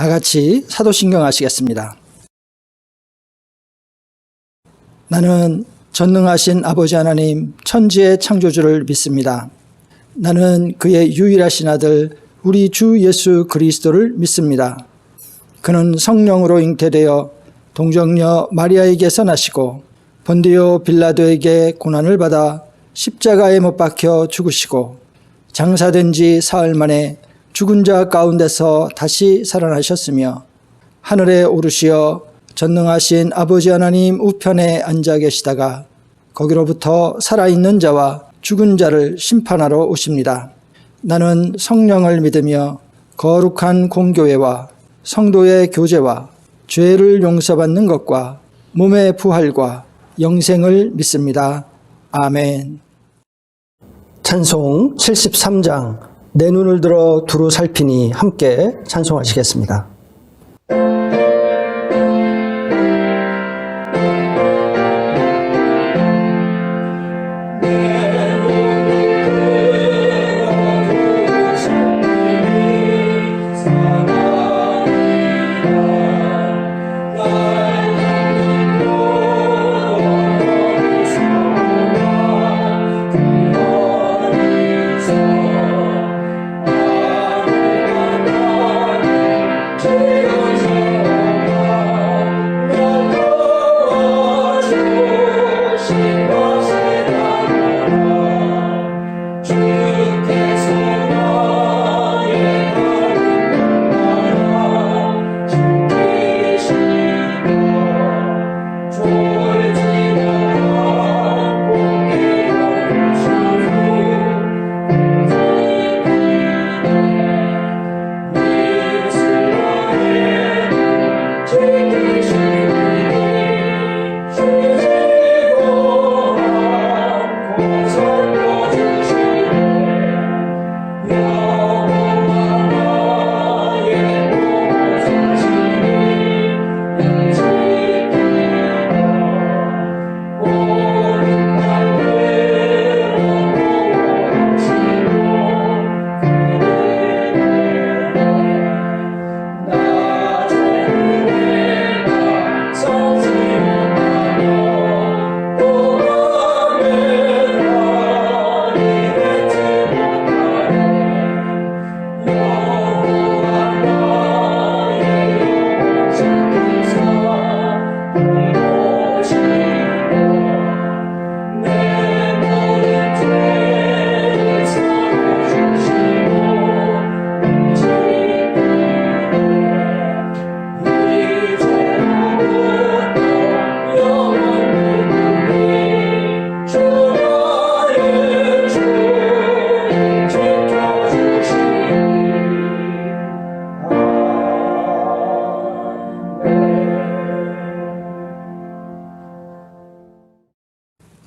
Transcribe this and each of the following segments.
다 같이 사도신경 하시겠습니다. 나는 전능하신 아버지 하나님 천지의 창조주를 믿습니다. 나는 그의 유일하신 아들 우리 주 예수 그리스도를 믿습니다. 그는 성령으로 잉태되어 동정녀 마리아에게서 나시고 본디오 빌라도에게 고난을 받아 십자가에 못 박혀 죽으시고 장사된 지 사흘 만에 죽은 자 가운데서 다시 살아나셨으며 하늘에 오르시어 전능하신 아버지 하나님 우편에 앉아 계시다가 거기로부터 살아있는 자와 죽은 자를 심판하러 오십니다. 나는 성령을 믿으며 거룩한 공교회와 성도의 교제와 죄를 용서받는 것과 몸의 부활과 영생을 믿습니다. 아멘. 찬송 73장 내 눈을 들어 두루 살피니 함께 찬송하시겠습니다.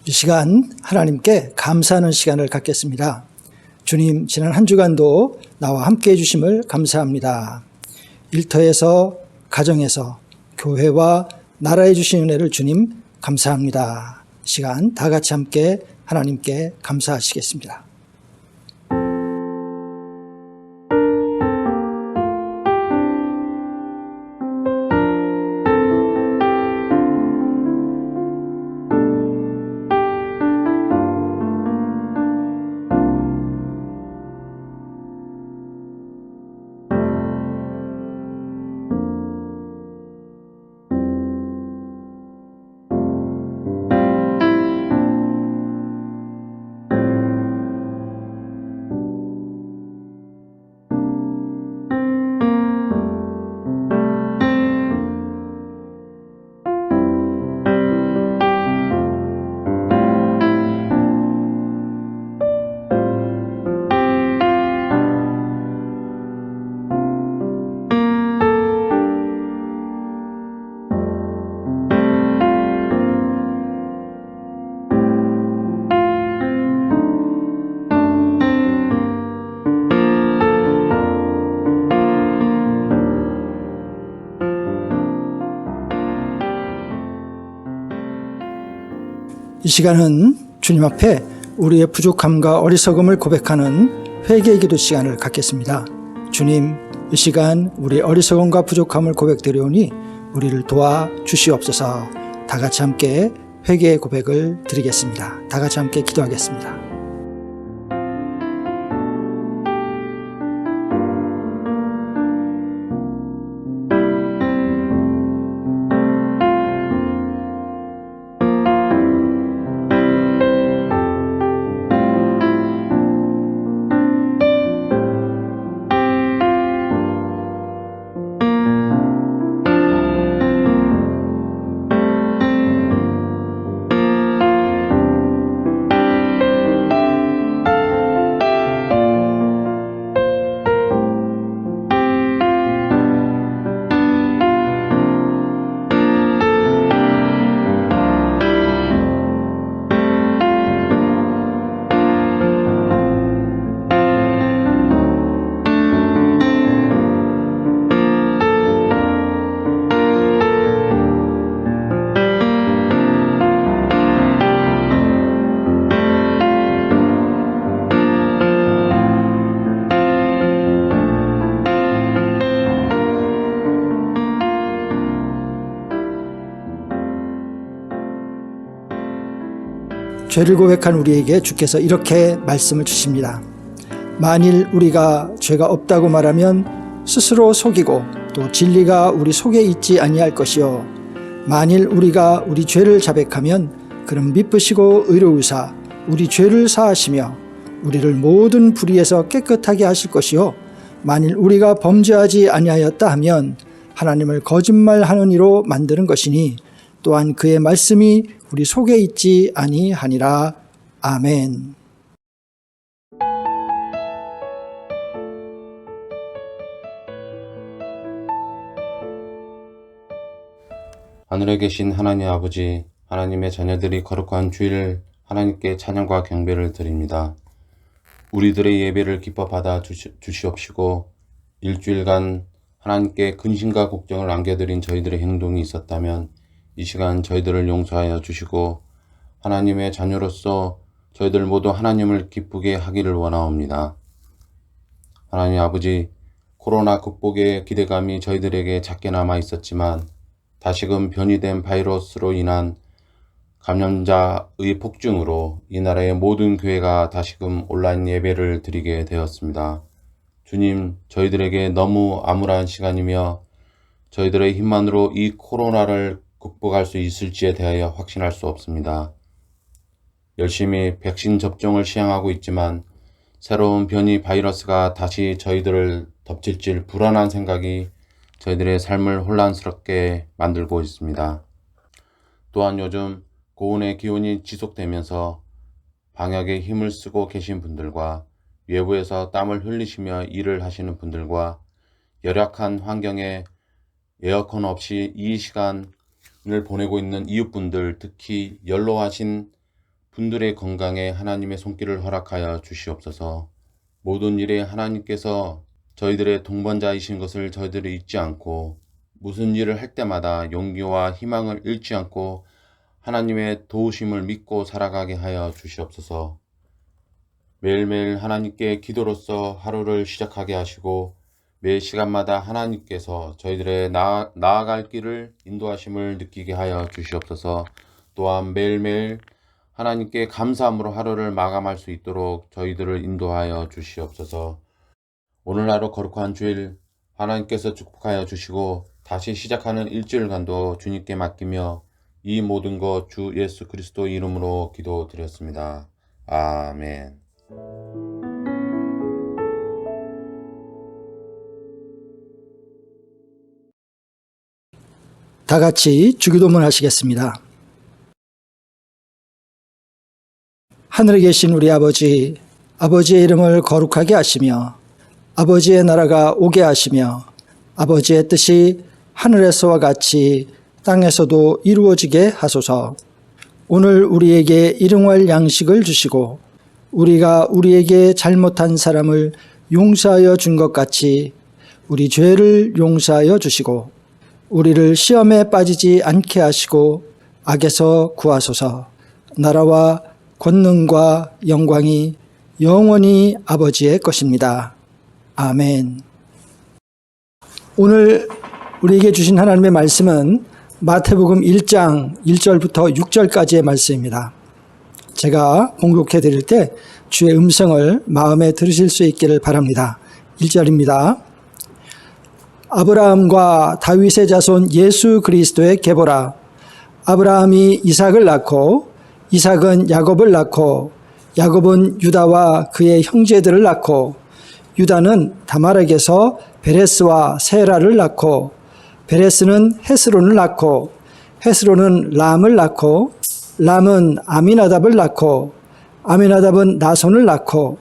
이 시간 하나님께 감사하는 시간을 갖겠습니다. 주님, 지난 한 주간도 나와 함께 해주심을 감사합니다. 일터에서, 가정에서, 교회와 나라에 주신 은혜를 주님 감사합니다. 이 시간 다 같이 함께 하나님께 감사하시겠습니다. 이 시간은 주님 앞에 우리의 부족함과 어리석음을 고백하는 회개의 기도 시간을 갖겠습니다. 주님, 이 시간 우리 어리석음과 부족함을 고백드리오니 우리를 도와 주시옵소서. 다 같이 함께 회개의 고백을 드리겠습니다. 다 같이 함께 기도하겠습니다. 죄를 고백한 우리에게 주께서 이렇게 말씀을 주십니다. 만일 우리가 죄가 없다고 말하면 스스로 속이고 또 진리가 우리 속에 있지 아니할 것이요 만일 우리가 우리 죄를 자백하면 그는 미쁘시고 의로우사 우리 죄를 사하시며 우리를 모든 불의에서 깨끗하게 하실 것이요 만일 우리가 범죄하지 아니하였다 하면 하나님을 거짓말하는 이로 만드는 것이니 또한 그의 말씀이 우리 속에 있지 아니하니라. 아멘. 하늘에 계신 하나님 아버지, 하나님의 자녀들이 거룩한 주일 하나님께 찬양과 경배를 드립니다. 우리들의 예배를 기뻐 받아 주시옵시고 일주일간 하나님께 근심과 걱정을 안겨드린 저희들의 행동이 있었다면 이 시간 저희들을 용서하여 주시고 하나님의 자녀로서 저희들 모두 하나님을 기쁘게 하기를 원하옵니다. 하나님 아버지, 코로나 극복의 기대감이 저희들에게 작게 남아 있었지만 다시금 변이된 바이러스로 인한 감염자의 폭증으로 이 나라의 모든 교회가 다시금 온라인 예배를 드리게 되었습니다. 주님, 저희들에게 너무 암울한 시간이며 저희들의 힘만으로 이 코로나를 극복할 수 있을지에 대하여 확신할 수 없습니다. 열심히 백신 접종을 시행하고 있지만 새로운 변이 바이러스가 다시 저희들을 덮칠지 불안한 생각이 저희들의 삶을 혼란스럽게 만들고 있습니다. 또한 요즘 고온의 기온이 지속되면서 방역에 힘을 쓰고 계신 분들과 외부에서 땀을 흘리시며 일을 하시는 분들과 열악한 환경에 에어컨 없이 이 시간을 보내고 있는 이웃분들, 특히 연로하신 분들의 건강에 하나님의 손길을 허락하여 주시옵소서. 모든 일에 하나님께서 저희들의 동반자이신 것을 저희들이 잊지 않고 무슨 일을 할 때마다 용기와 희망을 잃지 않고 하나님의 도우심을 믿고 살아가게 하여 주시옵소서. 매일매일 하나님께 기도로서 하루를 시작하게 하시고 매 시간마다 하나님께서 저희들의 나아갈 길을 인도하심을 느끼게 하여 주시옵소서. 또한 매일매일 하나님께 감사함으로 하루를 마감할 수 있도록 저희들을 인도하여 주시옵소서. 오늘 하루 거룩한 주일 하나님께서 축복하여 주시고 다시 시작하는 일주일간도 주님께 맡기며 이 모든 것 주 예수 그리스도 이름으로 기도드렸습니다. 아멘. 다 같이 주기도문 하시겠습니다. 하늘에 계신 우리 아버지, 아버지의 이름을 거룩하게 하시며 아버지의 나라가 오게 하시며 아버지의 뜻이 하늘에서와 같이 땅에서도 이루어지게 하소서. 오늘 우리에게 일용할 양식을 주시고 우리가 우리에게 잘못한 사람을 용서하여 준 것 같이 우리 죄를 용서하여 주시고 우리를 시험에 빠지지 않게 하시고 악에서 구하소서. 나라와 권능과 영광이 영원히 아버지의 것입니다. 아멘. 오늘 우리에게 주신 하나님의 말씀은 마태복음 1장 1절부터 6절까지의 말씀입니다. 제가 봉독해 드릴 때 주의 음성을 마음에 들으실 수 있기를 바랍니다. 1절입니다. 아브라함과 다윗의 자손 예수 그리스도의 계보라. 아브라함이 이삭을 낳고 이삭은 야곱을 낳고 야곱은 유다와 그의 형제들을 낳고 유다는 다말에게서 베레스와 세라를 낳고 베레스는 헤스론을 낳고 헤스론은 람을 낳고 람은 아미나답을 낳고 아미나답은 나손을 낳고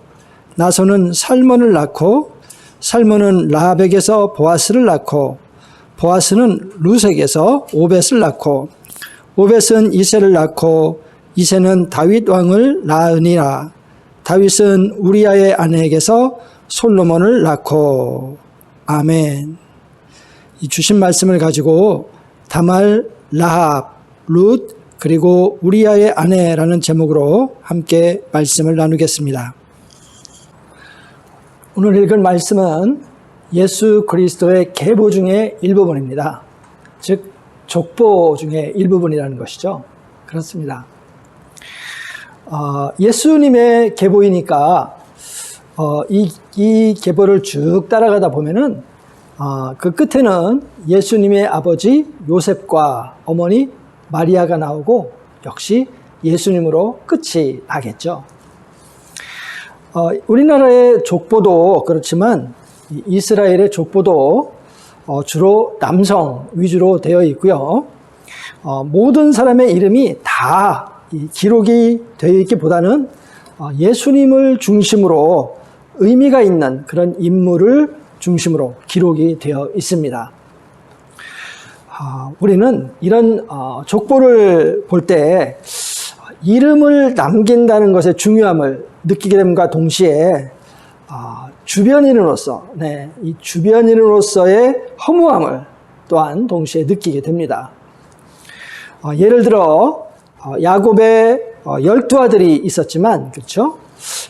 나손은 살몬을 낳고 살몬은 라합에게서 보아스를 낳고 보아스는 루sek에서 오벳을 낳고 오벳은 이새를 낳고 이새는 다윗 왕을 낳으니라. 다윗은 우리아의 아내에게서 솔로몬을 낳고. 아멘. 이 주신 말씀을 가지고 다말, 라합, 룻, 그리고 우리아의 아내라는 제목으로 함께 말씀을 나누겠습니다. 오늘 읽은 말씀은 예수 그리스도의 계보 중의 일부분입니다. 즉 족보 중의 일부분이라는 것이죠. 그렇습니다. 예수님의 계보이니까 이 계보를 쭉 따라가다 보면은 그 끝에는 예수님의 아버지 요셉과 어머니 마리아가 나오고 역시 예수님으로 끝이 나겠죠. 우리나라의 족보도 그렇지만 이스라엘의 족보도 주로 남성 위주로 되어 있고요. 모든 사람의 이름이 다 기록이 되어 있기보다는 예수님을 중심으로 의미가 있는 그런 인물을 중심으로 기록이 되어 있습니다. 우리는 이런 족보를 볼 때 이름을 남긴다는 것의 중요함을 느끼게 됨과 동시에 주변인으로서, 이 주변인으로서의 허무함을 또한 동시에 느끼게 됩니다. 예를 들어 야곱의 12아들이 있었지만, 그렇죠?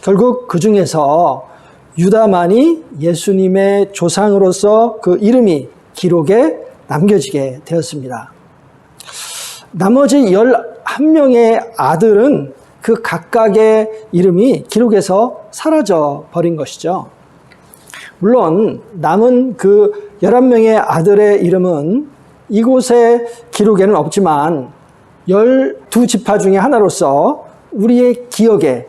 결국 그 중에서 유다만이 예수님의 조상으로서 그 이름이 기록에 남겨지게 되었습니다. 나머지 11명의 아들은 그 각각의 이름이 기록에서 사라져 버린 것이죠. 물론 남은 그 11명의 아들의 이름은 이곳의 기록에는 없지만 12지파 중에 하나로서 우리의 기억에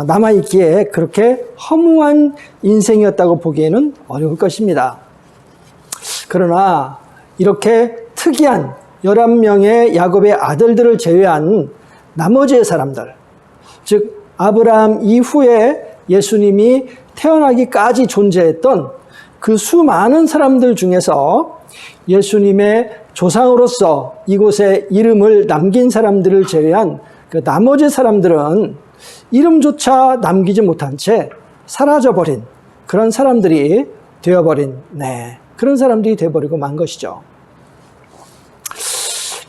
남아있기에 그렇게 허무한 인생이었다고 보기에는 어려울 것입니다. 그러나 이렇게 특이한 11명의 야곱의 아들들을 제외한 나머지의 사람들, 즉 아브라함 이후에 예수님이 태어나기까지 존재했던 그 수많은 사람들 중에서 예수님의 조상으로서 이곳에 이름을 남긴 사람들을 제외한 그 나머지 사람들은 이름조차 남기지 못한 채 사라져버린 그런 사람들이 되어버린, 그런 사람들이 되어버리고 만 것이죠.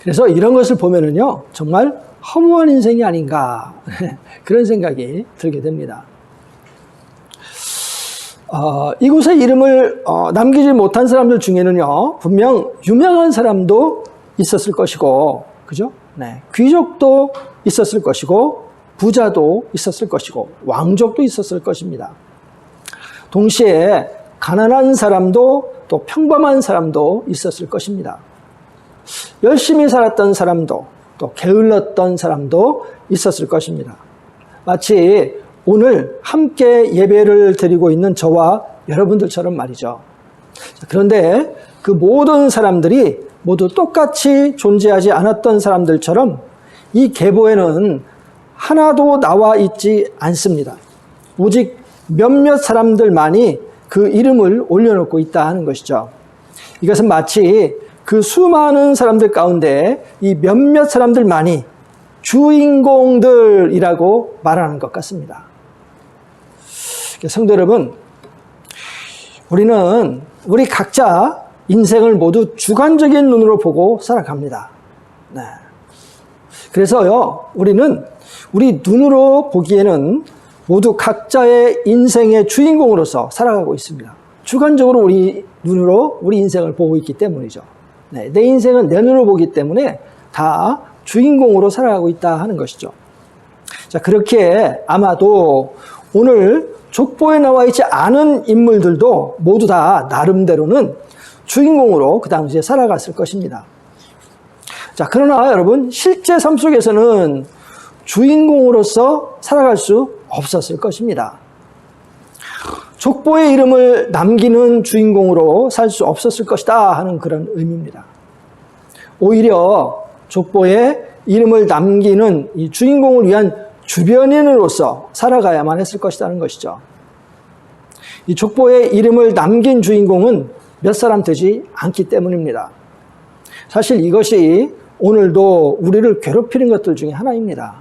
그래서 이런 것을 보면은요, 정말 허무한 인생이 아닌가, 그런 생각이 들게 됩니다. 이곳에 이름을 남기지 못한 사람들 중에는요, 분명 유명한 사람도 있었을 것이고, 그죠? 귀족도 있었을 것이고, 부자도 있었을 것이고, 왕족도 있었을 것입니다. 동시에 가난한 사람도 또 평범한 사람도 있었을 것입니다. 열심히 살았던 사람도 또 게을렀던 사람도 있었을 것입니다. 마치 오늘 함께 예배를 드리고 있는 저와 여러분들처럼 말이죠. 그런데 그 모든 사람들이 모두 똑같이 존재하지 않았던 사람들처럼 이 계보에는 하나도 나와 있지 않습니다. 오직 몇몇 사람들만이 그 이름을 올려놓고 있다 하는 것이죠. 이것은 마치 그 수많은 사람들 가운데 이 몇몇 사람들만이 주인공들이라고 말하는 것 같습니다. 성도 여러분, 우리는 우리 각자 인생을 모두 주관적인 눈으로 보고 살아갑니다. 그래서요, 우리는 우리 눈으로 보기에는 모두 각자의 인생의 주인공으로서 살아가고 있습니다. 주관적으로 우리 눈으로 우리 인생을 보고 있기 때문이죠. 네, 내 인생은 내 눈으로 보기 때문에 다 주인공으로 살아가고 있다 하는 것이죠. 자, 그렇게 아마도 오늘 족보에 나와 있지 않은 인물들도 모두 다 나름대로는 주인공으로 그 당시에 살아갔을 것입니다. 자, 그러나 여러분, 실제 삶 속에서는 주인공으로서 살아갈 수 없었을 것입니다. 족보의 이름을 남기는 주인공으로 살 수 없었을 것이다 하는 그런 의미입니다. 오히려 족보에 이름을 남기는 이 주인공을 위한 주변인으로서 살아가야만 했을 것이라는 것이죠. 이 족보에 이름을 남긴 주인공은 몇 사람 되지 않기 때문입니다. 사실 이것이 오늘도 우리를 괴롭히는 것들 중에 하나입니다.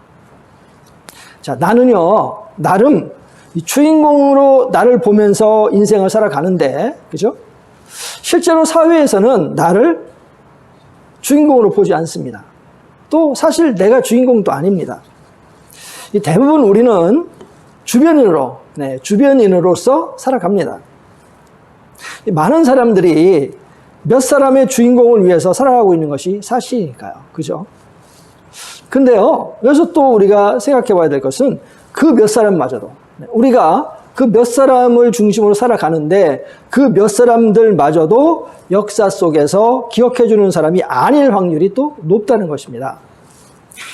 자, 나는요, 나름 이 주인공으로 나를 보면서 인생을 살아가는데, 그죠? 실제로 사회에서는 나를 주인공으로 보지 않습니다. 또 사실 내가 주인공도 아닙니다. 대부분 우리는 주변인으로, 주변인으로서 살아갑니다. 많은 사람들이 몇 사람의 주인공을 위해서 살아가고 있는 것이 사실이니까요. 그죠? 근데요, 여기서 또 우리가 생각해 봐야 될 것은 그 몇 사람마저도, 우리가 그 몇 사람을 중심으로 살아가는데 그 몇 사람들마저도 역사 속에서 기억해 주는 사람이 아닐 확률이 또 높다는 것입니다.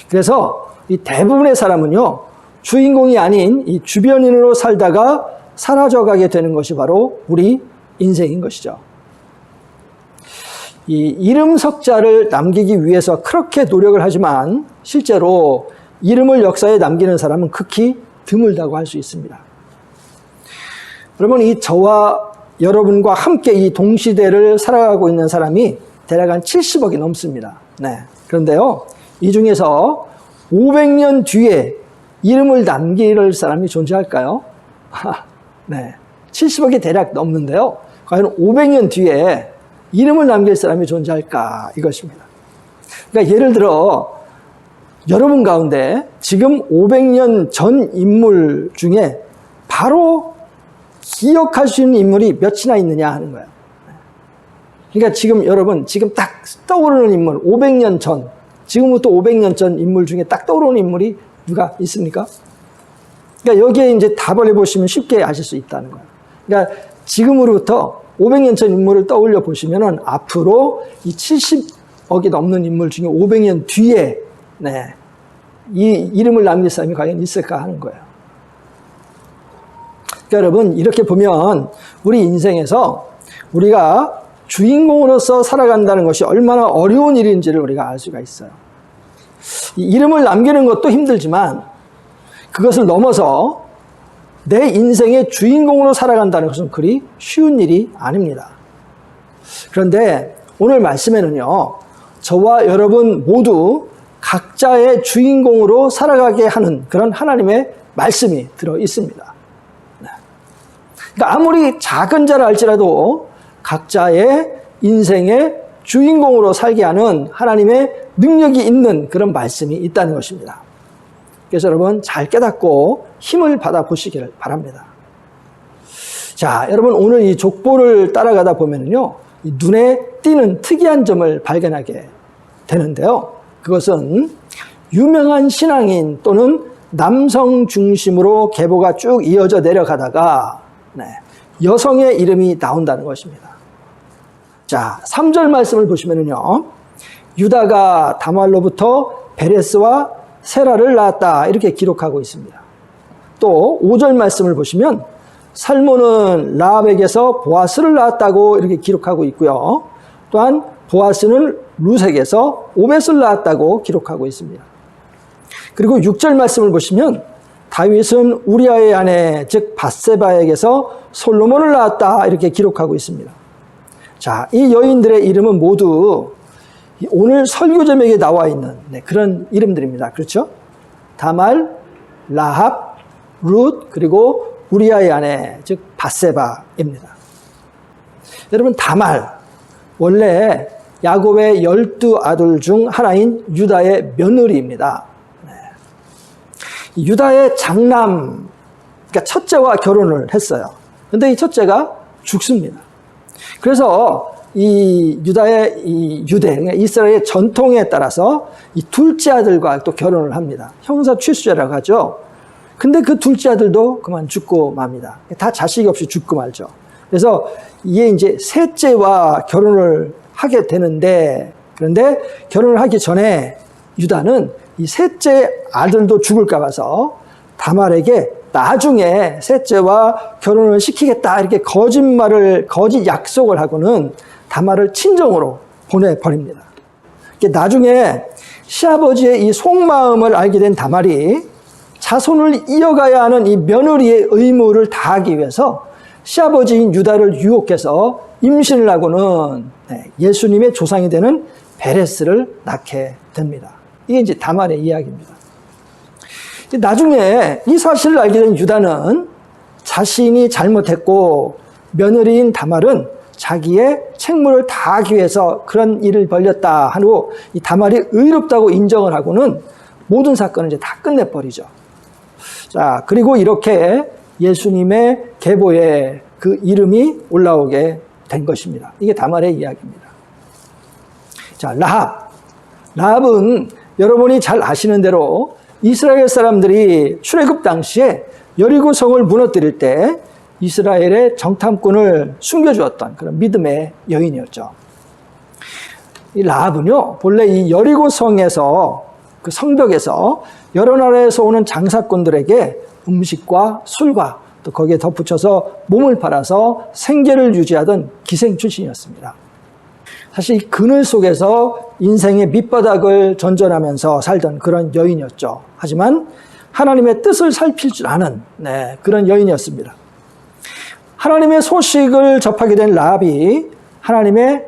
그래서 이 대부분의 사람은요, 주인공이 아닌 이 주변인으로 살다가 사라져가게 되는 것이 바로 우리 인생인 것이죠. 이 이름 석자를 남기기 위해서 그렇게 노력을 하지만 실제로 이름을 역사에 남기는 사람은 극히 드물다고 할 수 있습니다. 여러분, 이 저와 여러분과 함께 이 동시대를 살아가고 있는 사람이 대략 한 70억이 넘습니다. 네. 그런데요, 이 중에서 500년 뒤에 이름을 남길 사람이 존재할까요? 네. 70억이 대략 넘는데요. 과연 500년 뒤에 이름을 남길 사람이 존재할까? 이것입니다. 그러니까 예를 들어, 여러분 가운데 지금 500년 전 인물 중에 바로 기억할 수 있는 인물이 몇이나 있느냐 하는 거예요. 그러니까 지금 여러분, 지금 딱 떠오르는 인물, 500년 전, 지금부터 500년 전 인물 중에 딱 떠오르는 인물이 누가 있습니까? 그러니까 여기에 이제 답을 해보시면 쉽게 아실 수 있다는 거예요. 그러니까 지금으로부터 500년 전 인물을 떠올려 보시면은 앞으로 이 70억이 넘는 인물 중에 500년 뒤에 이 이름을 남길 사람이 과연 있을까 하는 거예요. 그러니까 여러분, 이렇게 보면 우리 인생에서 우리가 주인공으로서 살아간다는 것이 얼마나 어려운 일인지를 우리가 알 수가 있어요. 이 이름을 남기는 것도 힘들지만 그것을 넘어서 내 인생의 주인공으로 살아간다는 것은 그리 쉬운 일이 아닙니다. 그런데 오늘 말씀에는요, 저와 여러분 모두 각자의 주인공으로 살아가게 하는 그런 하나님의 말씀이 들어 있습니다. 그러니까 아무리 작은 자라 할지라도 각자의 인생의 주인공으로 살게 하는 하나님의 능력이 있는 그런 말씀이 있다는 것입니다. 그래서 여러분 잘 깨닫고 힘을 받아 보시기를 바랍니다. 자, 여러분 오늘 이 족보를 따라가다 보면요, 눈에 띄는 특이한 점을 발견하게 되는데요. 그것은 유명한 신앙인 또는 남성 중심으로 계보가 쭉 이어져 내려가다가 여성의 이름이 나온다는 것입니다. 자, 3절 말씀을 보시면요, 유다가 다말로부터 베레스와 세라를 낳았다 이렇게 기록하고 있습니다. 또 5절 말씀을 보시면 살몬은 라합에게서 보아스를 낳았다고 이렇게 기록하고 있고요. 또한 보아스는 루색에서 오벳을 낳았다고 기록하고 있습니다. 그리고 6절 말씀을 보시면 다윗은 우리아의 아내 즉 밧세바에게서 솔로몬을 낳았다 이렇게 기록하고 있습니다. 자, 이 여인들의 이름은 모두 오늘 설교 제목에 나와 있는 그런 이름들입니다. 그렇죠? 다말, 라합, 룻, 그리고 우리아의 아내 즉 밧세바입니다. 여러분, 다말 원래 야곱의 12아들 중 하나인 유다의 며느리입니다. 유다의 장남, 그러니까 첫째와 결혼을 했어요. 그런데 이 첫째가 죽습니다. 그래서 이 유다의 이 유대, 이스라엘의 전통에 따라서 이 둘째 아들과 또 결혼을 합니다. 형사 취수제라고 하죠. 근데 그 둘째 아들도 그만 죽고 맙니다. 다 자식 없이 죽고 말죠. 그래서 이게 이제 셋째와 결혼을 하게 되는데, 그런데 결혼을 하기 전에 유다는 이 셋째 아들도 죽을까 봐서 다말에게 나중에 셋째와 결혼을 시키겠다 이렇게 거짓 약속을 하고는 다말을 친정으로 보내버립니다. 나중에 시아버지의 이 속마음을 알게 된 다말이 자손을 이어가야 하는 이 며느리의 의무를 다하기 위해서 시아버지인 유다를 유혹해서 임신을 하고는 예수님의 조상이 되는 베레스를 낳게 됩니다. 이게 이제 다말의 이야기입니다. 나중에 이 사실을 알게 된 유다는 자신이 잘못했고 며느리인 다말은 자기의 책무를 다하기 위해서 그런 일을 벌였다 하고 이 다말이 의롭다고 인정을 하고는 모든 사건을 이제 다 끝내버리죠. 자, 그리고 이렇게 예수님의 계보에 그 이름이 올라오게 된 것입니다. 이게 다말의 이야기입니다. 자, 라합은 여러분이 잘 아시는 대로 이스라엘 사람들이 출애굽 당시에 여리고 성을 무너뜨릴 때 이스라엘의 정탐꾼을 숨겨주었던 그런 믿음의 여인이었죠. 이 라합은요, 본래 이 여리고 성에서 그 성벽에서 여러 나라에서 오는 장사꾼들에게 음식과 술과 또 거기에 덧붙여서 몸을 팔아서 생계를 유지하던 기생 출신이었습니다. 사실 이 그늘 속에서 인생의 밑바닥을 전전하면서 살던 그런 여인이었죠. 하지만 하나님의 뜻을 살필 줄 아는 그런 여인이었습니다. 하나님의 소식을 접하게 된 라합이 하나님의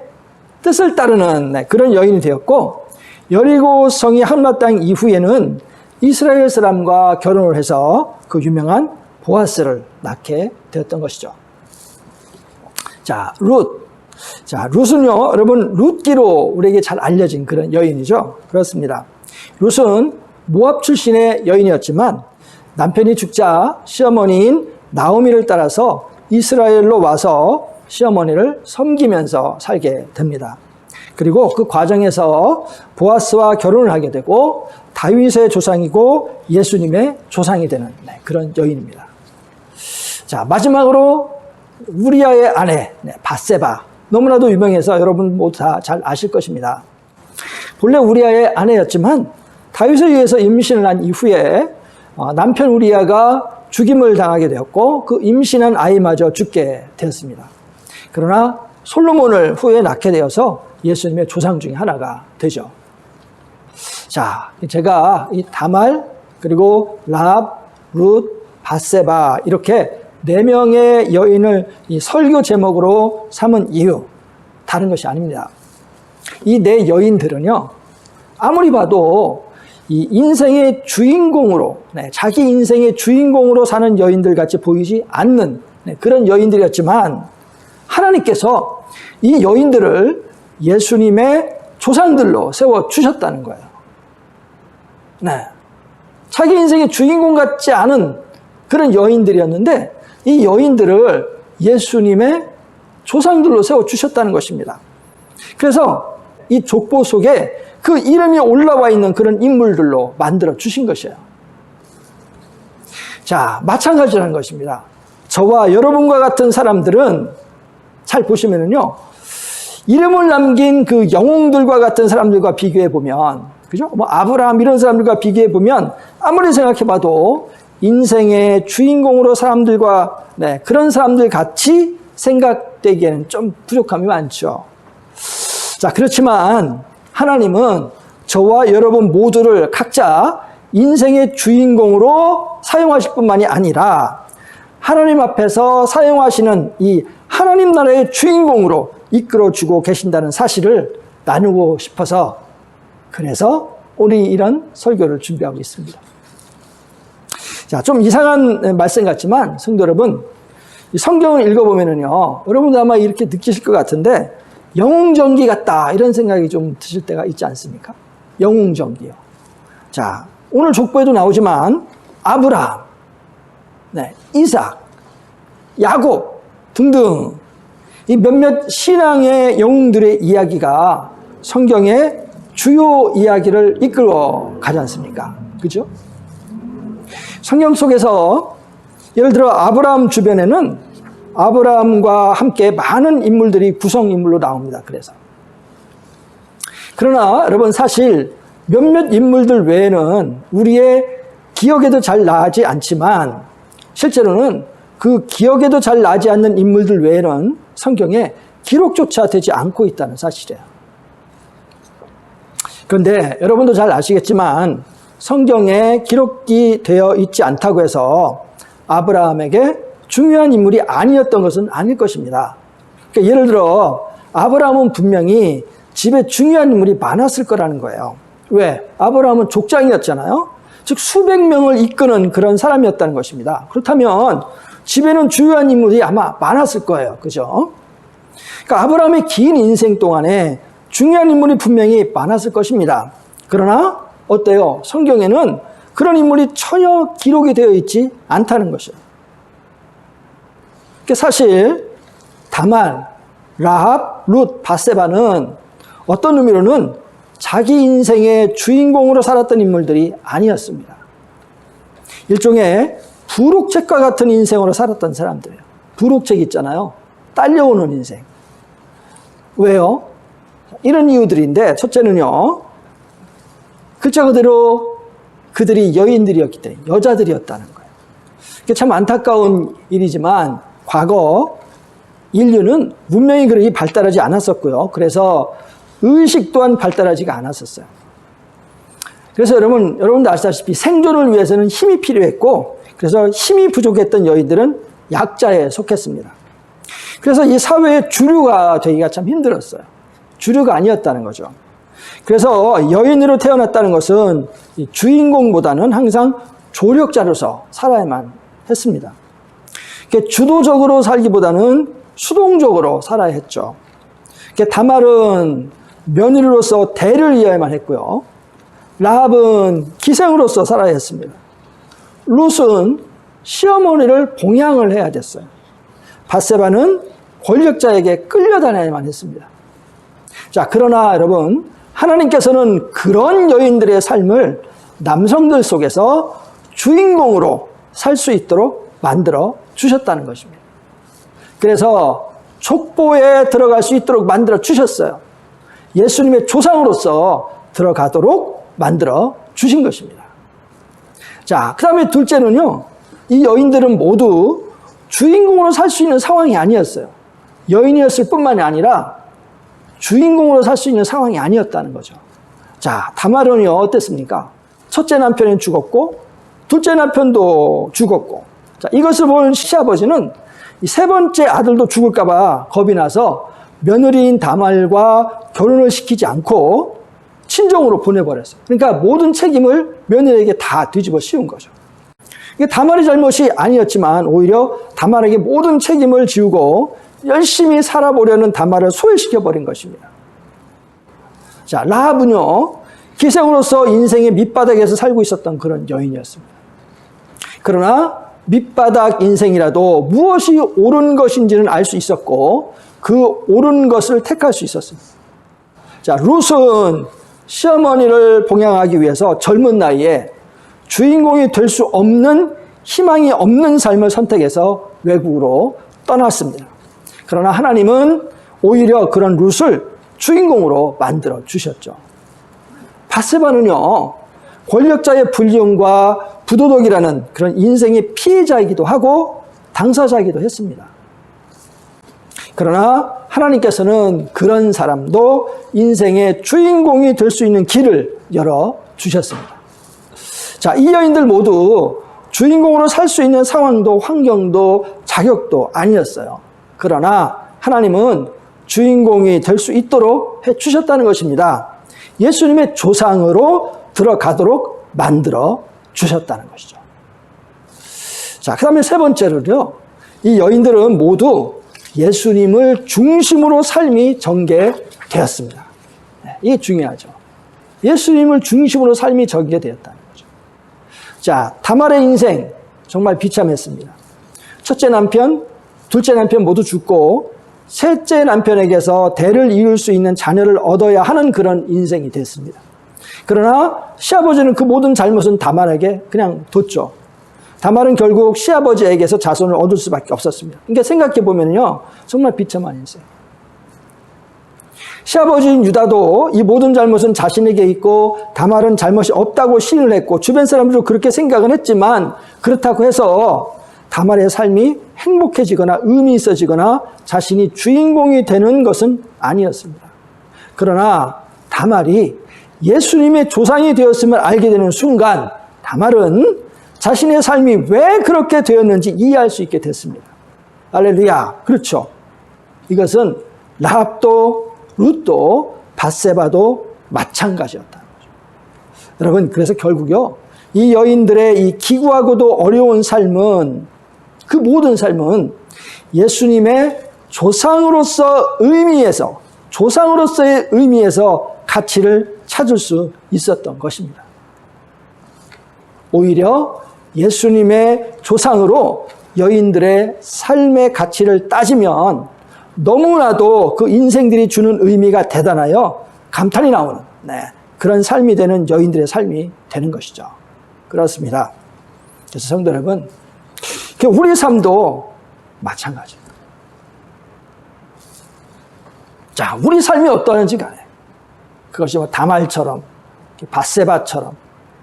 뜻을 따르는 그런 여인이 되었고, 여리고 성이 한마땅 이후에는 이스라엘 사람과 결혼을 해서 그 유명한 보아스를 낳게 되었던 것이죠. 자, 룻은요, 여러분, 룻기로 우리에게 잘 알려진 그런 여인이죠. 그렇습니다. 룻은 모압 출신의 여인이었지만 남편이 죽자 시어머니인 나오미를 따라서 이스라엘로 와서 시어머니를 섬기면서 살게 됩니다. 그리고 그 과정에서 보아스와 결혼을 하게 되고 다윗의 조상이고 예수님의 조상이 되는 그런 여인입니다. 자, 마지막으로 우리아의 아내 밧세바, 너무나도 유명해서 여러분 모두 다 잘 아실 것입니다. 본래 우리아의 아내였지만 다윗에 의해서 임신을 한 이후에 남편 우리아가 죽임을 당하게 되었고 그 임신한 아이마저 죽게 되었습니다. 그러나 솔로몬을 후에 낳게 되어서 예수님의 조상 중에 하나가 되죠. 자, 제가 이 다말, 그리고 라합, 룻, 밧세바 이렇게 4명의 여인을 이 설교 제목으로 삼은 이유, 다른 것이 아닙니다. 이 4 여인들은요, 아무리 봐도 이 인생의 주인공으로, 자기 인생의 주인공으로 사는 여인들 같이 보이지 않는 그런 여인들이었지만 하나님께서 이 여인들을 예수님의 조상들로 세워주셨다는 거예요. 자기 인생의 주인공 같지 않은 그런 여인들이었는데 이 여인들을 예수님의 조상들로 세워주셨다는 것입니다. 그래서 이 족보 속에 그 이름이 올라와 있는 그런 인물들로 만들어 주신 것이에요. 자, 마찬가지라는 것입니다. 저와 여러분과 같은 사람들은 잘 보시면은요, 이름을 남긴 그 영웅들과 같은 사람들과 비교해 보면, 그죠? 뭐 아브라함 이런 사람들과 비교해 보면 아무리 생각해 봐도 인생의 주인공으로 사람들과 그런 사람들 같이 생각되기에는 좀 부족함이 많죠. 자, 그렇지만 하나님은 저와 여러분 모두를 각자 인생의 주인공으로 사용하실 뿐만이 아니라 하나님 앞에서 사용하시는 이 하나님 나라의 주인공으로 이끌어주고 계신다는 사실을 나누고 싶어서 그래서 오늘 이런 설교를 준비하고 있습니다. 자, 좀 이상한 말씀 같지만 성도 여러분, 성경을 읽어보면은요, 여러분도 아마 이렇게 느끼실 것 같은데 영웅전기 같다 이런 생각이 좀 드실 때가 있지 않습니까? 영웅전기요. 자, 오늘 족보에도 나오지만 아브라함, 이삭, 야곱 등등 이 몇몇 신앙의 영웅들의 이야기가 성경의 주요 이야기를 이끌어 가지 않습니까? 그죠? 성경 속에서 예를 들어 아브라함 주변에는 아브라함과 함께 많은 인물들이 구성인물로 나옵니다. 그러나 여러분, 사실 몇몇 인물들 외에는 우리의 기억에도 잘 나지 않지만 실제로는 그 기억에도 잘 나지 않는 인물들 외에는 성경에 기록조차 되지 않고 있다는 사실이에요. 그런데 여러분도 잘 아시겠지만 성경에 기록이 되어 있지 않다고 해서 아브라함에게 중요한 인물이 아니었던 것은 아닐 것입니다. 그러니까 예를 들어 아브라함은 분명히 집에 중요한 인물이 많았을 거라는 거예요. 왜? 아브라함은 족장이었잖아요. 즉 수백 명을 이끄는 그런 사람이었다는 것입니다. 그렇다면 집에는 중요한 인물이 아마 많았을 거예요. 그죠? 그러니까 아브라함의 긴 인생 동안에 중요한 인물이 분명히 많았을 것입니다. 그러나 어때요? 성경에는 그런 인물이 전혀 기록이 되어 있지 않다는 것이에요. 그러니까 사실 다말, 라합, 룻, 밧세바는 어떤 의미로는 자기 인생의 주인공으로 살았던 인물들이 아니었습니다. 일종의 부록책과 같은 인생으로 살았던 사람들이에요. 부록책 있잖아요. 딸려오는 인생. 왜요? 이런 이유들인데, 첫째는요, 글자 그대로 그들이 여인들이었기 때문에 여자들이었다는 거예요. 이게 참 안타까운 일이지만 과거 인류는 문명이 그렇게 발달하지 않았었고요. 그래서 의식 또한 발달하지가 않았었어요. 그래서 여러분도 아시다시피 생존을 위해서는 힘이 필요했고, 그래서 힘이 부족했던 여인들은 약자에 속했습니다. 그래서 이 사회의 주류가 되기가 참 힘들었어요. 주류가 아니었다는 거죠. 그래서 여인으로 태어났다는 것은 주인공보다는 항상 조력자로서 살아야만 했습니다. 주도적으로 살기보다는 수동적으로 살아야 했죠. 다말은 며느리로서 대를 이어야만 했고요. 라합은 기생으로서 살아야 했습니다. 룻은 시어머니를 봉양을 해야 됐어요. 밧세바는 권력자에게 끌려다녀야만 했습니다. 자, 그러나 여러분, 하나님께서는 그런 여인들의 삶을 남성들 속에서 주인공으로 살 수 있도록 만들어 주셨다는 것입니다. 그래서 족보에 들어갈 수 있도록 만들어 주셨어요. 예수님의 조상으로서 들어가도록 만들어 주신 것입니다. 자, 그 다음에 둘째는요, 이 여인들은 모두 주인공으로 살 수 있는 상황이 아니었어요. 여인이었을 뿐만이 아니라 주인공으로 살 수 있는 상황이 아니었다는 거죠. 자, 다말은요, 어땠습니까? 첫째 남편은 죽었고, 둘째 남편도 죽었고, 자, 이것을 본 시아버지는 이 세 번째 아들도 죽을까봐 겁이 나서 며느리인 다말과 결혼을 시키지 않고 친정으로 보내버렸어요. 그러니까 모든 책임을 며느리에게 다 뒤집어 씌운 거죠. 이게 다말의 잘못이 아니었지만 오히려 다말에게 모든 책임을 지우고 열심히 살아보려는 다말을 소외시켜버린 것입니다. 자, 라합은요, 기생으로서 인생의 밑바닥에서 살고 있었던 그런 여인이었습니다. 그러나 밑바닥 인생이라도 무엇이 옳은 것인지는 알 수 있었고 그 옳은 것을 택할 수 있었습니다. 자, 룻은 시어머니를 봉양하기 위해서 젊은 나이에 주인공이 될 수 없는, 희망이 없는 삶을 선택해서 외국으로 떠났습니다. 그러나 하나님은 오히려 그런 룻을 주인공으로 만들어 주셨죠. 밧세바는요, 권력자의 불리움과 부도덕이라는 그런 인생의 피해자이기도 하고 당사자이기도 했습니다. 그러나 하나님께서는 그런 사람도 인생의 주인공이 될 수 있는 길을 열어 주셨습니다. 자, 이 여인들 모두 주인공으로 살 수 있는 상황도 환경도 자격도 아니었어요. 그러나 하나님은 주인공이 될 수 있도록 해주셨다는 것입니다. 예수님의 조상으로 들어가도록 만들어 주셨다는 것이죠. 자, 그 다음에 세 번째로요, 이 여인들은 모두 예수님을 중심으로 삶이 전개되었습니다. 이게 중요하죠. 예수님을 중심으로 삶이 전개되었다는 거죠. 자, 다말의 인생 정말 비참했습니다. 첫째 남편, 둘째 남편 모두 죽고 셋째 남편에게서 대를 이을 수 있는 자녀를 얻어야 하는 그런 인생이 됐습니다. 그러나 시아버지는 그 모든 잘못은 다말에게 그냥 뒀죠. 다말은 결국 시아버지에게서 자손을 얻을 수밖에 없었습니다. 그러니까 생각해 보면요, 정말 비참한 인생. 시아버지인 유다도 이 모든 잘못은 자신에게 있고 다말은 잘못이 없다고 시인을 했고 주변 사람들도 그렇게 생각은 했지만 그렇다고 해서 다말의 삶이 행복해지거나 의미 있어지거나 자신이 주인공이 되는 것은 아니었습니다. 그러나 다말이 예수님의 조상이 되었음을 알게 되는 순간 다말은 자신의 삶이 왜 그렇게 되었는지 이해할 수 있게 됐습니다. 할렐루야. 그렇죠. 이것은 라합도 룻도 밧세바도 마찬가지였다는 거죠. 여러분, 그래서 결국요, 이 여인들의 이 기구하고도 어려운 삶은, 그 모든 삶은 예수님의 조상으로서의 의미에서 가치를 찾을 수 있었던 것입니다. 오히려 예수님의 조상으로 여인들의 삶의 가치를 따지면 너무나도 그 인생들이 주는 의미가 대단하여 감탄이 나오는 그런 삶이 되는 여인들의 삶이 되는 것이죠. 그렇습니다. 그래서 성도 여러분, 우리 삶도 마찬가지입니다. 자, 우리 삶이 어떠한지 간에 그것이 다말처럼, 밧세바처럼,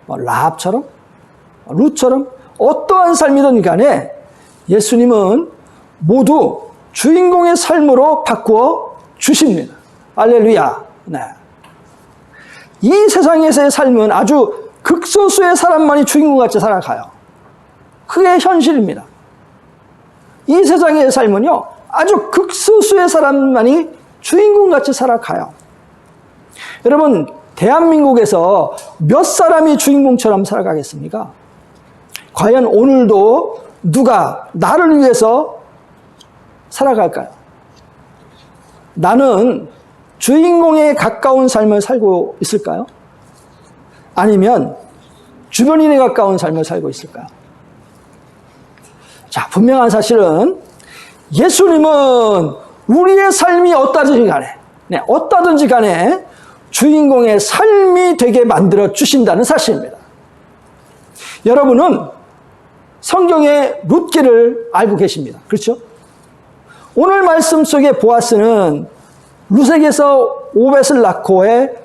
라합처럼, 룻처럼 어떠한 삶이든 간에 예수님은 모두 주인공의 삶으로 바꾸어 주십니다. 할렐루야. 네. 이 세상에서의 삶은 아주 극소수의 사람만이 주인공같이 살아가요. 그게 현실입니다. 이 세상의 삶은요, 아주 극소수의 사람만이 주인공같이 살아가요. 여러분, 대한민국에서 몇 사람이 주인공처럼 살아가겠습니까? 과연 오늘도 누가 나를 위해서 살아갈까요? 나는 주인공에 가까운 삶을 살고 있을까요? 아니면 주변인에 가까운 삶을 살고 있을까요? 자, 분명한 사실은 예수님은 우리의 삶이 어떠든지 간에 주인공의 삶이 되게 만들어 주신다는 사실입니다. 여러분은 성경의 룻기를 알고 계십니다. 그렇죠? 오늘 말씀 속에 보아스는 룻에게서 오벳을 낳고의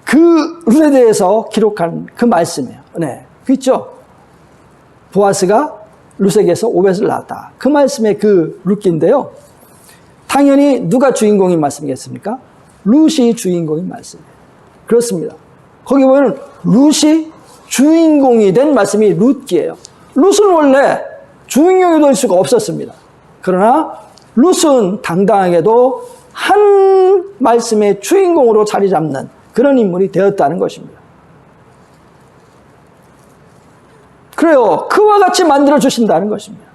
그 룻에 대해서 기록한 그 말씀이에요. 네, 그렇죠? 보아스가 룻에게서 오벳을 낳았다. 그 말씀의 그 룻기인데요. 당연히 누가 주인공인 말씀이겠습니까? 룻이 주인공인 말씀이에요. 그렇습니다. 거기 보면 룻이 주인공이 된 말씀이 룻기예요. 룻은 원래 주인공이 될 수가 없었습니다. 그러나 룻은 당당하게도 한 말씀의 주인공으로 자리 잡는 그런 인물이 되었다는 것입니다. 그래요. 그와 같이 만들어 주신다는 것입니다.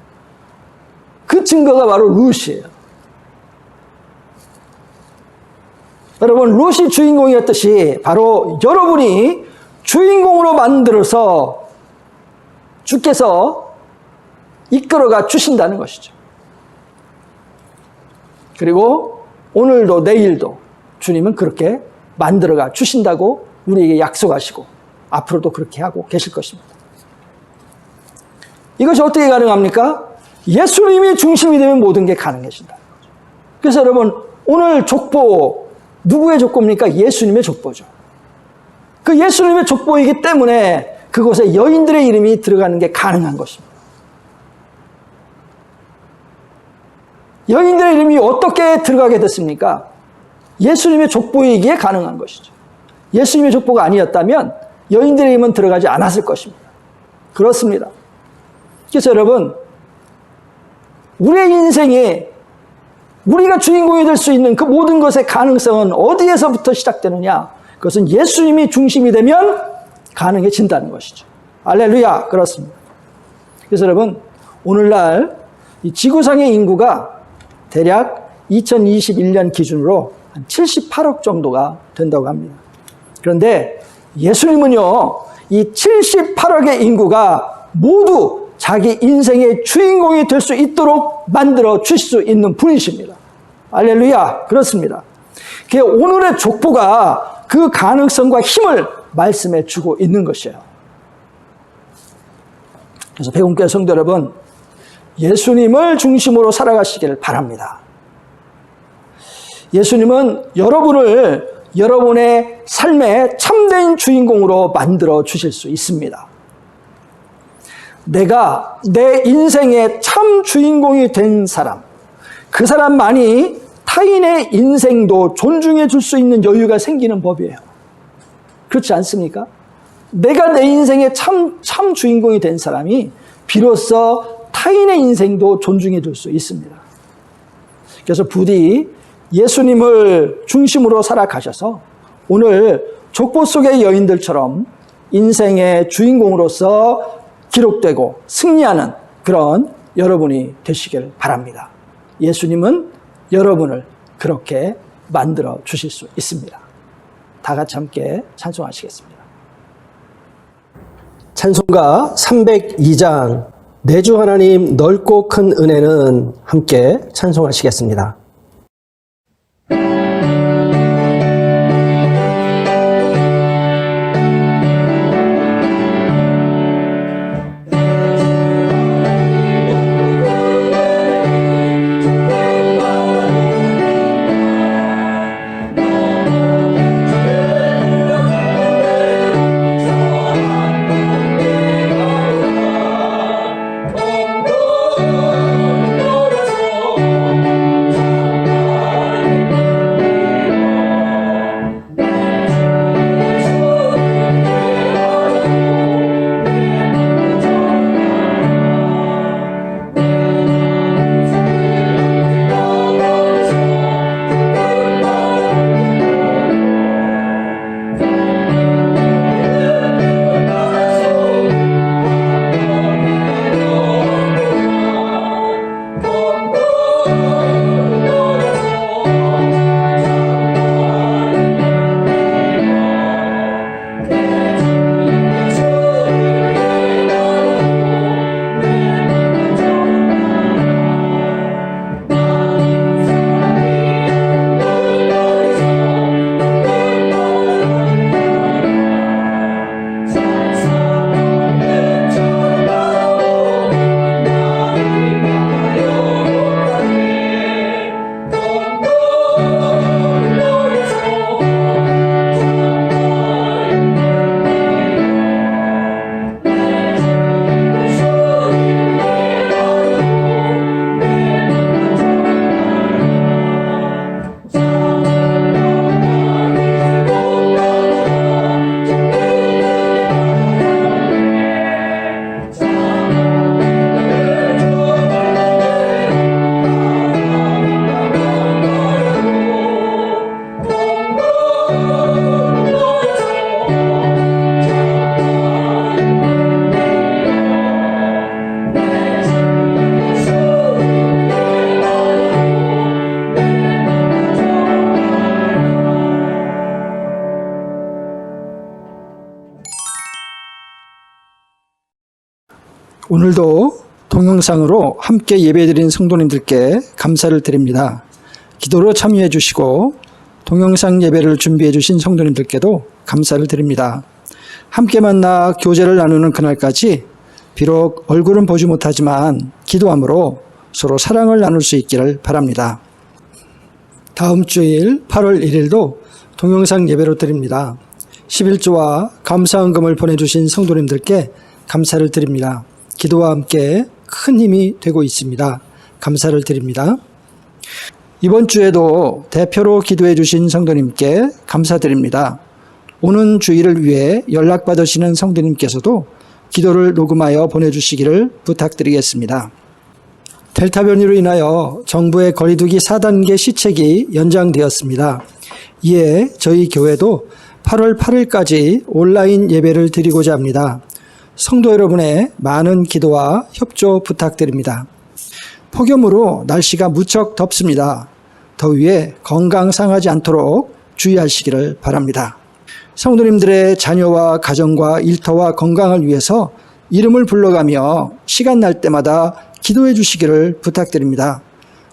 그 증거가 바로 룻이에요. 여러분, 룻이 주인공이었듯이 바로 여러분이 주인공으로 만들어서 주께서 이끌어가 주신다는 것이죠. 그리고 오늘도 내일도 주님은 그렇게 만들어가 주신다고 우리에게 약속하시고 앞으로도 그렇게 하고 계실 것입니다. 이것이 어떻게 가능합니까? 예수님이 중심이 되면 모든 게 가능해진다는 거죠. 그래서 여러분, 오늘 족보 누구의 족보입니까? 예수님의 족보죠. 그 예수님의 족보이기 때문에 그곳에 여인들의 이름이 들어가는 게 가능한 것입니다. 여인들의 이름이 어떻게 들어가게 됐습니까? 예수님의 족보이기에 가능한 것이죠. 예수님의 족보가 아니었다면 여인들의 이름은 들어가지 않았을 것입니다. 그렇습니다. 그래서 여러분, 우리의 인생에 우리가 주인공이 될 수 있는 그 모든 것의 가능성은 어디에서부터 시작되느냐? 그것은 예수님이 중심이 되면 가능해진다는 것이죠. 할렐루야. 그렇습니다. 그래서 여러분, 오늘날 이 지구상의 인구가 대략 2021년 기준으로 한 78억 정도가 된다고 합니다. 그런데 예수님은요, 이 78억의 인구가 모두 자기 인생의 주인공이 될 수 있도록 만들어 주실 수 있는 분이십니다. 할렐루야. 그렇습니다. 오늘의 족보가 그 가능성과 힘을 말씀해 주고 있는 것이에요. 그래서 배움교회 성도 여러분, 예수님을 중심으로 살아가시기를 바랍니다. 예수님은 여러분을 여러분의 삶의 참된 주인공으로 만들어 주실 수 있습니다. 내가 내 인생의 참 주인공이 된 사람, 그 사람만이 타인의 인생도 존중해 줄 수 있는 여유가 생기는 법이에요. 그렇지 않습니까? 내가 내 인생의 참 주인공이 된 사람이 비로소 타인의 인생도 존중해 줄 수 있습니다. 그래서 부디 예수님을 중심으로 살아가셔서 오늘 족보 속의 여인들처럼 인생의 주인공으로서 기록되고 승리하는 그런 여러분이 되시길 바랍니다. 예수님은 여러분을 그렇게 만들어 주실 수 있습니다. 다 같이 함께 찬송하시겠습니다. 찬송가 302장 내 주 하나님 넓고 큰 은혜는 함께 찬송하시겠습니다. 오늘도 동영상으로 함께 예배드린 성도님들께 감사를 드립니다. 기도로 참여해 주시고 동영상 예배를 준비해 주신 성도님들께도 감사를 드립니다. 함께 만나 교제를 나누는 그날까지 비록 얼굴은 보지 못하지만 기도함으로 서로 사랑을 나눌 수 있기를 바랍니다. 다음 주일 8월 1일도 동영상 예배로 드립니다. 11조와 감사헌금을 보내주신 성도님들께 감사를 드립니다. 기도와 함께 큰 힘이 되고 있습니다. 감사를 드립니다. 이번 주에도 대표로 기도해 주신 성도님께 감사드립니다. 오는 주일을 위해 연락받으시는 성도님께서도 기도를 녹음하여 보내주시기를 부탁드리겠습니다. 델타 변이로 인하여 정부의 거리두기 4단계 시책이 연장되었습니다. 이에 저희 교회도 8월 8일까지 온라인 예배를 드리고자 합니다. 성도 여러분의 많은 기도와 협조 부탁드립니다. 폭염으로 날씨가 무척 덥습니다. 더위에 건강 상하지 않도록 주의하시기를 바랍니다. 성도님들의 자녀와 가정과 일터와 건강을 위해서 이름을 불러가며 시간 날 때마다 기도해 주시기를 부탁드립니다.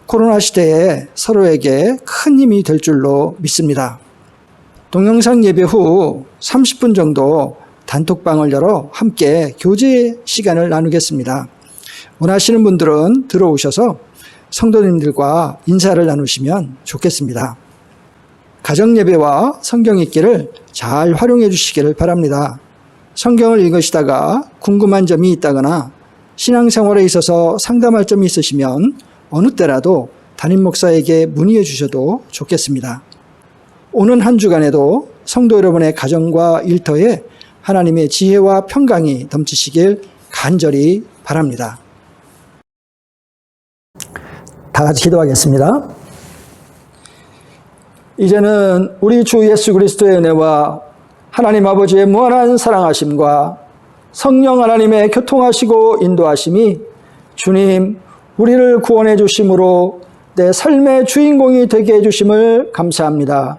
코로나 시대에 서로에게 큰 힘이 될 줄로 믿습니다. 동영상 예배 후 30분 정도 단톡방을 열어 함께 교제 시간을 나누겠습니다. 원하시는 분들은 들어오셔서 성도님들과 인사를 나누시면 좋겠습니다. 가정 예배와 성경 읽기를 잘 활용해 주시기를 바랍니다. 성경을 읽으시다가 궁금한 점이 있다거나 신앙생활에 있어서 상담할 점이 있으시면 어느 때라도 담임 목사에게 문의해 주셔도 좋겠습니다. 오는 한 주간에도 성도 여러분의 가정과 일터에 하나님의 지혜와 평강이 넘치시길 간절히 바랍니다. 다 같이 기도하겠습니다. 이제는 우리 주 예수 그리스도의 은혜와 하나님 아버지의 무한한 사랑하심과 성령 하나님의 교통하시고 인도하심이 주님 우리를 구원해 주심으로 내 삶의 주인공이 되게 해주심을 감사합니다.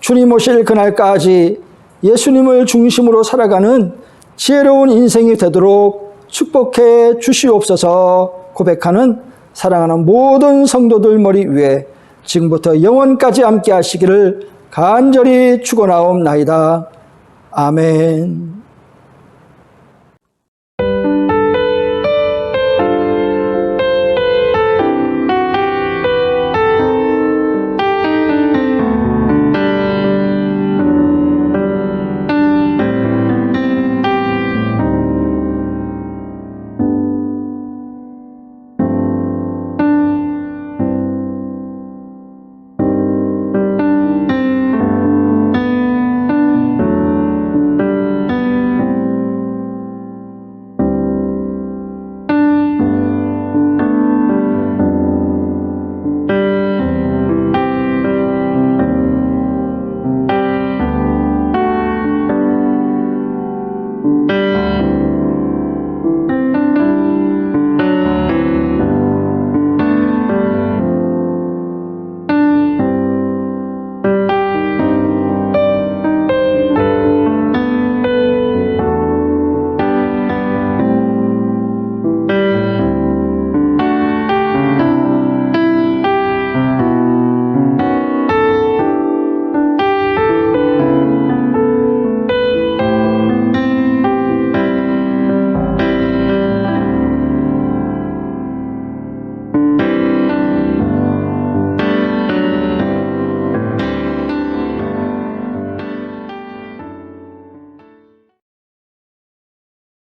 주님 오실 그날까지 예수님을 중심으로 살아가는 지혜로운 인생이 되도록 축복해 주시옵소서. 고백하는 사랑하는 모든 성도들 머리 위에 지금부터 영원까지 함께 하시기를 간절히 축원하옵나이다. 아멘.